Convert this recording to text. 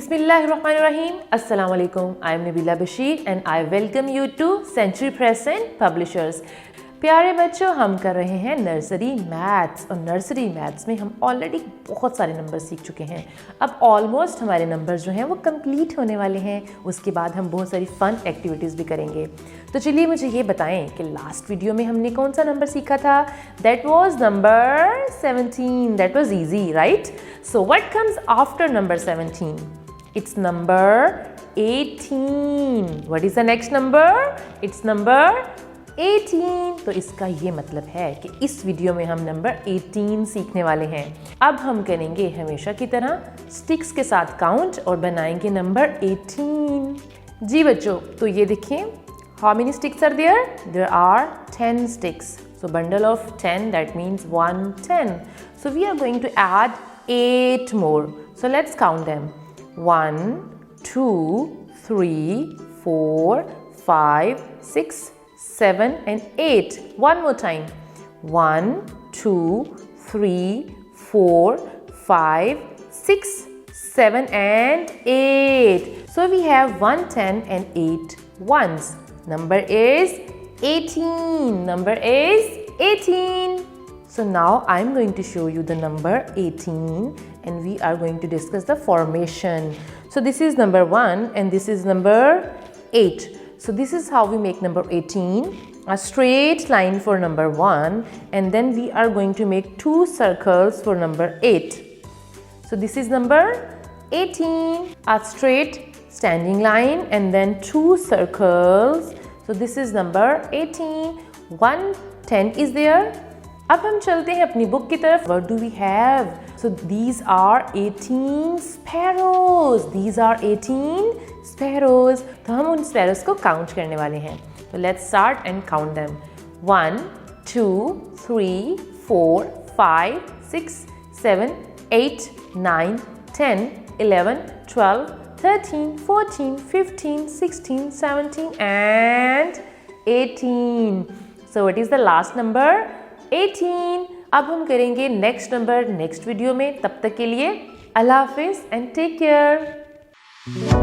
Bismillahirrahmanirrahim. Assalamu alaikum. I am Nabila Bashir and I welcome you to Century Press and Publishers. प्यारे बच्चों, हम कर रहे हैं नर्सरी मैथ्स और नर्सरी मैथ्स में हम ऑलरेडी बहुत सारे नंबर सीख चुके हैं। अब ऑलमोस्ट हमारे नंबर जो हैं वो कंप्लीट होने वाले हैं। उसके बाद हम बहुत सारी फ़न एक्टिविटीज़ भी करेंगे। तो चलिए मुझे ये बताएं कि लास्ट वीडियो में हमने कौन सा नंबर सीखा था? That was number 17. That was easy, right? So what comes after number 17? It's number 18. What is the next number? It's number 18. तो इसका ये मतलब है कि इस वीडियो में हम नंबर 18 सीखने वाले हैं। अब हम करेंगे हमेशा की तरह स्टिक्स के साथ काउंट और बनाएंगे नंबर 18। जी बच्चों, तो ये देखिए, how many sticks are there? There are 10 sticks. So bundle of 10, that means 110. So we are going to add 8 more. So let's count them. 1, 2, 3, 4, 5, 6, 7 and 8. One more time. 1, 2, 3, 4, 5, 6, 7 and 8. So we have 110 and 8 ones. Number is 18. Number is 18. So now I'm going to show you the number 18 and we are going to discuss the formation. So this is number 1 and this is number 8. So this is how we make number 18. A straight line for number 1 and then we are going to make 2 circles for number 8. So this is number 18. A straight standing line and then 2 circles. So this is number 18. 110 is there. अब हम चलते हैं अपनी book की तरफ. What do we have? So these are 18 sparrows. These are 18 sparrows. तो हम उन sparrows को count करने वाले हैं. So let's start and count them. 1, 2, 3, 4, 5, 6, 7, 8, 9, 10, 11, 12, 13, 14, 15, 16, 17 and 18. So what is the last number? 18. अब हम करेंगे नेक्स्ट नंबर नेक्स्ट वीडियो में. तब तक के लिए अल्लाह हाफिज़ एंड टेक केयर.